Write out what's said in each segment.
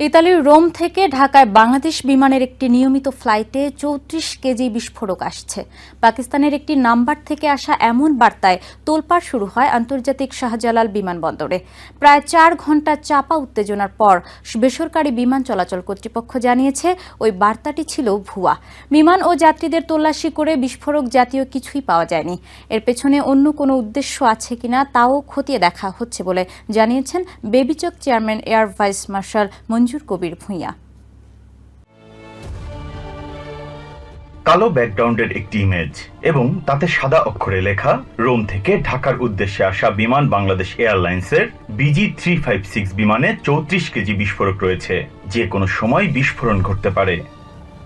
ইতালির রোম থেকে ঢাকায় বাংলাদেশ বিমানের একটি নিয়মিত ফ্লাইটে ৩৪ কেজি বিস্ফোরক আসছে। পাকিস্তানের একটি নাম্বার থেকে আসা এমন বার্তায় তোলপাড় শুরু হয় আন্তর্জাতিক শাহজালাল বিমানবন্দরে। প্রায় ৪ ঘণ্টা চাপা উত্তেজনার পর বেসরকারি বিমান চলাচল কর্তৃপক্ষ জানিয়েছে ওই বার্তাটি ছিল ভুয়া। বিমান ও যাত্রীদের তল্লাশি করে বিস্ফোরক জাতীয় কিছুই পাওয়া যায়নি। এর পেছনে অন্য কোনো উদ্দেশ্য আছে কিনা তাও খতিয়ে দেখা হচ্ছে বলে জানিয়েছেন বেবিচক চেয়ারম্যান এয়ার ভাইস মার্শাল মঞ্জুর কবির ভূঁইয়া। কালো ব্যাকগ্রাউন্ডের একটি ইমেজ এবং তাতে সাদা অক্ষরে লেখা রোম থেকে ঢাকার উদ্দেশ্যে আসা বিমান বাংলাদেশ এয়ারলাইন্সের BG356 বিমানে ৩৪ কেজি বিস্ফোরক রয়েছে, যে কোনো সময় বিস্ফোরণ ঘটতে পারে।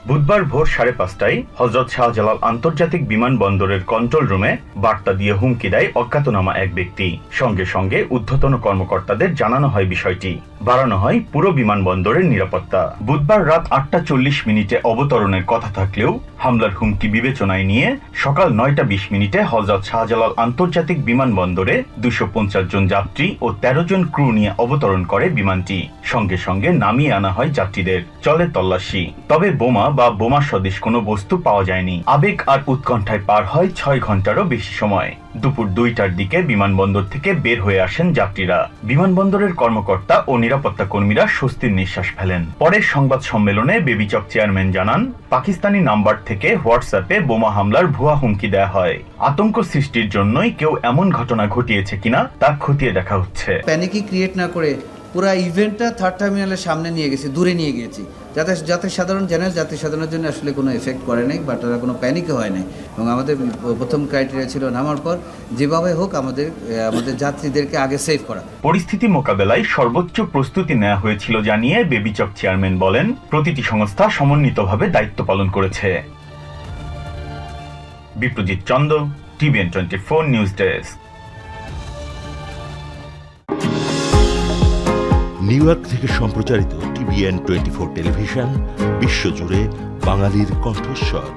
বুধবার ভোর ৫:৩০টায় হযরত শাহজালাল আন্তর্জাতিক বিমানবন্দরের কন্ট্রোল রুমে বার্তা দিয়ে হুমকি দেয় অজ্ঞাতনামা এক ব্যক্তি। সঙ্গে সঙ্গে ঊর্ধ্বতন কর্মকর্তাদের জানানো হয় বিষয়টি। বাড়ানো হয় পুরো বিমানবন্দরের নিরাপত্তা। বুধবার রাত ৮:৪০ অবতরণের কথা থাকলেও হামলার হুমকি বিবেচনায় নিয়ে সকাল ৯:২০ হযরত শাহজালাল আন্তর্জাতিক বিমানবন্দরে ২৫০ জন যাত্রী ও ১৩ জন ক্রু নিয়ে অবতরণ করে বিমানটি। সঙ্গে সঙ্গে নামিয়ে আনা হয় যাত্রীদের। চলে তল্লাশি, তবে বোমা বা বোমা সদৃশ কোনো বস্তু পাওয়া যায়নি। আবেগ আর উৎকণ্ঠায় পার হয় ৬ ঘন্টারও বেশি সময়। দুপুর ২টার দিকে বিমানবন্দর থেকে বের হয়ে আসেন যাত্রীরা। বিমানবন্দরের কর্মকর্তা ও নিরাপত্তা কর্মীরা স্বস্তির নিঃশ্বাস ফেলেন। পরে সংবাদ সম্মেলনে বেবিচক চেয়ারম্যান জানান, পাকিস্তানি নাম্বার থেকে হোয়াটসঅ্যাপে বোমা হামলার ভুয়া হুমকি দেয়া হয়। আতঙ্ক সৃষ্টির জন্যই কেউ এমন ঘটনা ঘটিয়েছে কিনা তা খতিয়ে দেখা হচ্ছে। প্যানিকই ক্রিয়েট না করে পুরো ইভেন্টটা থার্ড টার্মিনালের সামনে নিয়ে গেছি, দূরে নিয়ে গিয়েছি, যাতে সাধারণ যাত্রী সাধারণের জন্য আসলে কোনো এফেক্ট করে নাই বা তারা কোনো প্যানিকও হয় নাই। এবং আমাদের প্রথম ক্রাইটেরিয়া ছিল নামার পর যেভাবে হোক আমাদের যাত্রীদেরকে আগে সেভ করা। পরিস্থিতি মোকাবেলায় সর্বোচ্চ প্রস্তুতি নেওয়া হয়েছিল জানিয়ে বেবিচক চেয়ারম্যান বলেন, প্রতিটি সংস্থা সমন্বিতভাবে দায়িত্ব পালন করেছে। Biprajit Chanda, TVN24 news desk. New York থেকে সম্প্রচারিত TVN24 টেলিভিশন বিশ্বজুড়ে বাঙালির কণ্ঠস্বর।